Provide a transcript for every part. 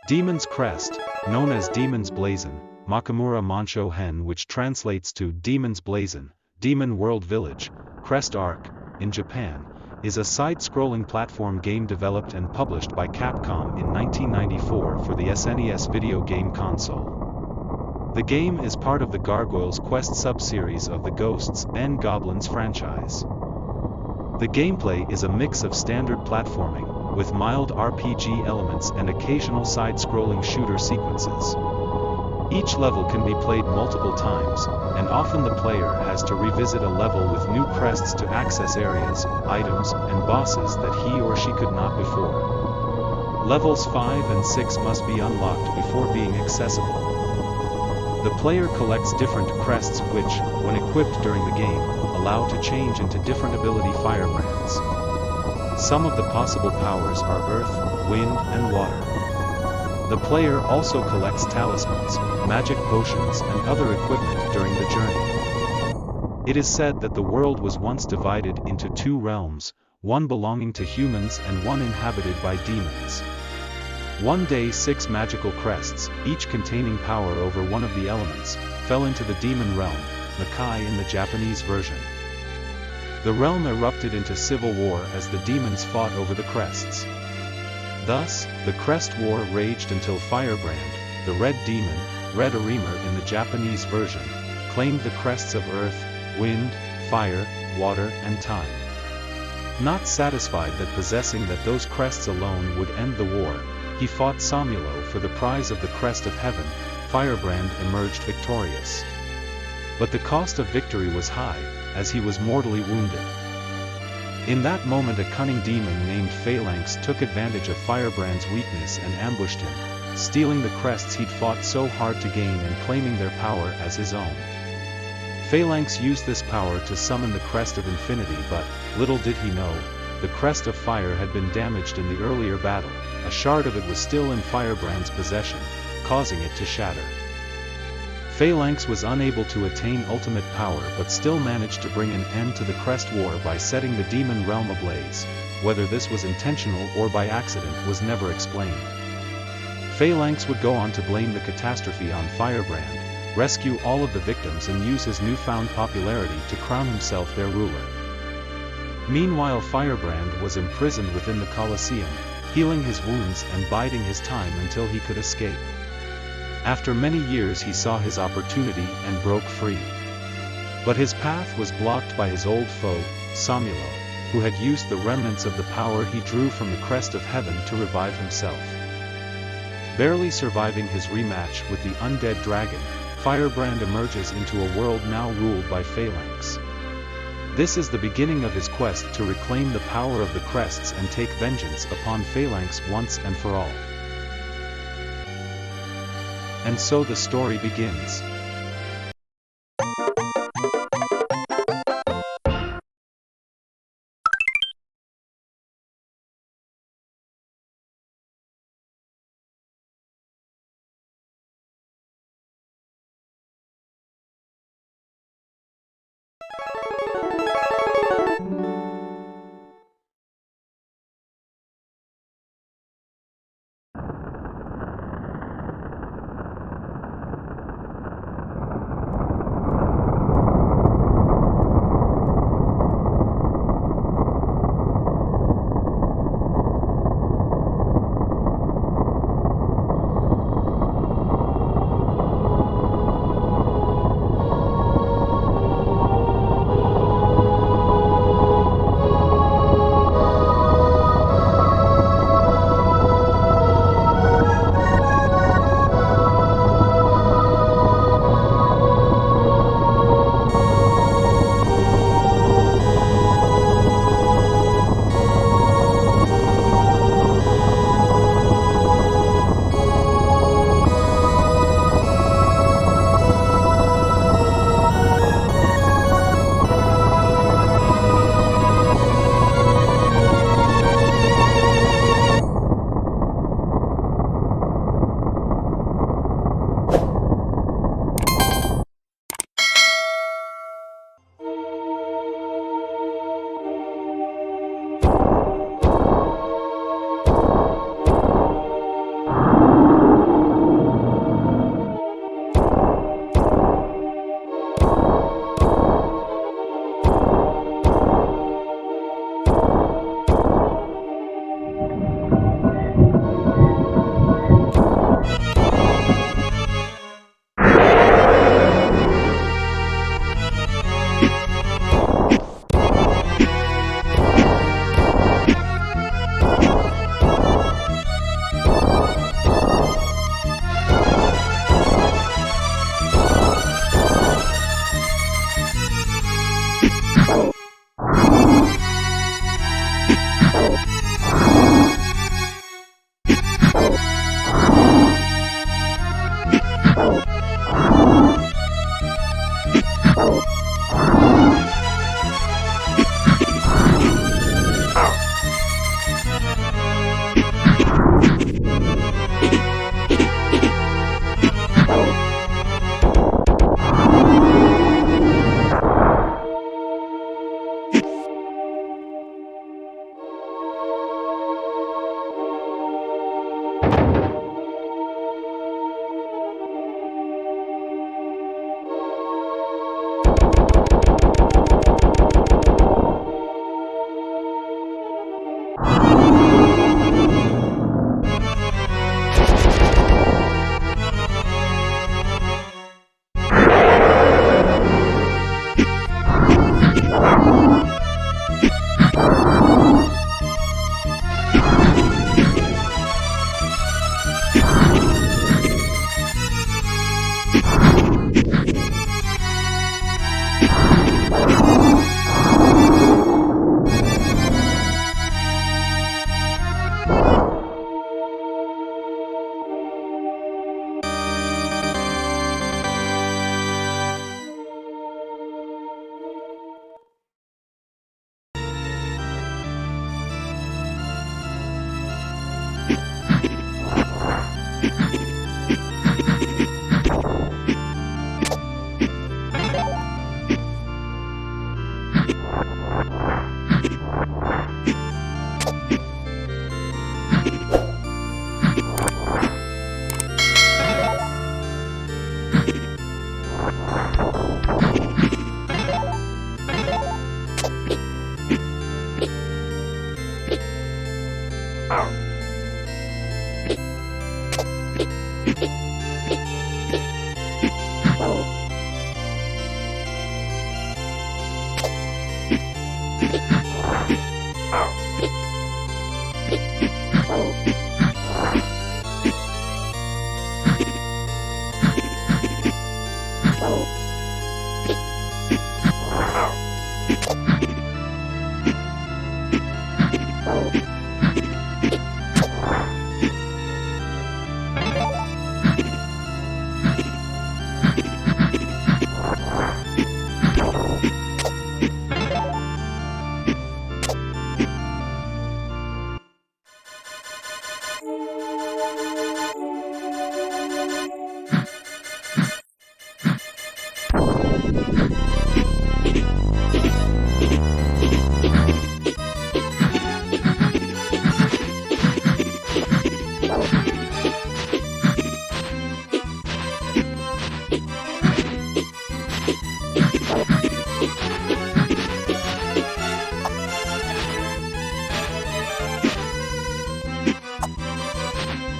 Demon's Crest, known as Demon's Blazon, Makaimura Monsho Hen, which translates to Demon's Blazon, Demon World Village, Crest Arc, in Japan, is a side-scrolling platform game developed and published by Capcom in 1994 for the SNES video game console. The game is part of the Gargoyle's Quest sub-series of the Ghosts and Goblins franchise. The gameplay is a mix of standard platforming, with mild RPG elements and occasional side-scrolling shooter sequences. Each level can be played multiple times, and often the player has to revisit a level with new crests to access areas, items, and bosses that he or she could not before. Levels 5 and 6 must be unlocked before being accessible. The player collects different crests which, when equipped during the game, allow to change into different ability Firebrands. Some of the possible powers are earth, wind, and water. The player also collects talismans, magic potions, and other equipment during the journey. It is said that the world was once divided into two realms, one belonging to humans and one inhabited by demons. One day 6 magical crests, each containing power over one of the elements, fell into the demon realm, Makai in the Japanese version. The realm erupted into civil war as the demons fought over the crests. Thus, the Crest War raged until Firebrand, the red demon, red Arremer in the Japanese version, claimed the crests of earth, wind, fire, water, and time. Not satisfied that possessing those crests alone would end the war, he fought Somulo for the prize of the Crest of Heaven. Firebrand emerged victorious. But the cost of victory was high, as he was mortally wounded. In that moment a cunning demon named Phalanx took advantage of Firebrand's weakness and ambushed him, stealing the crests he'd fought so hard to gain and claiming their power as his own. Phalanx used this power to summon the Crest of Infinity, but, little did he know, the Crest of Fire had been damaged in the earlier battle. A shard of it was still in Firebrand's possession, causing it to shatter. Phalanx was unable to attain ultimate power but still managed to bring an end to the Crest War by setting the demon realm ablaze. Whether this was intentional or by accident was never explained. Phalanx would go on to blame the catastrophe on Firebrand, rescue all of the victims and use his newfound popularity to crown himself their ruler. Meanwhile Firebrand was imprisoned within the Colosseum, healing his wounds and biding his time until he could escape. After many years he saw his opportunity and broke free. But his path was blocked by his old foe, Somulo, who had used the remnants of the power he drew from the Crest of Heaven to revive himself. Barely surviving his rematch with the undead dragon, Firebrand emerges into a world now ruled by Phalanx. This is the beginning of his quest to reclaim the power of the crests and take vengeance upon Phalanx once and for all. And so the story begins.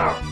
Ow.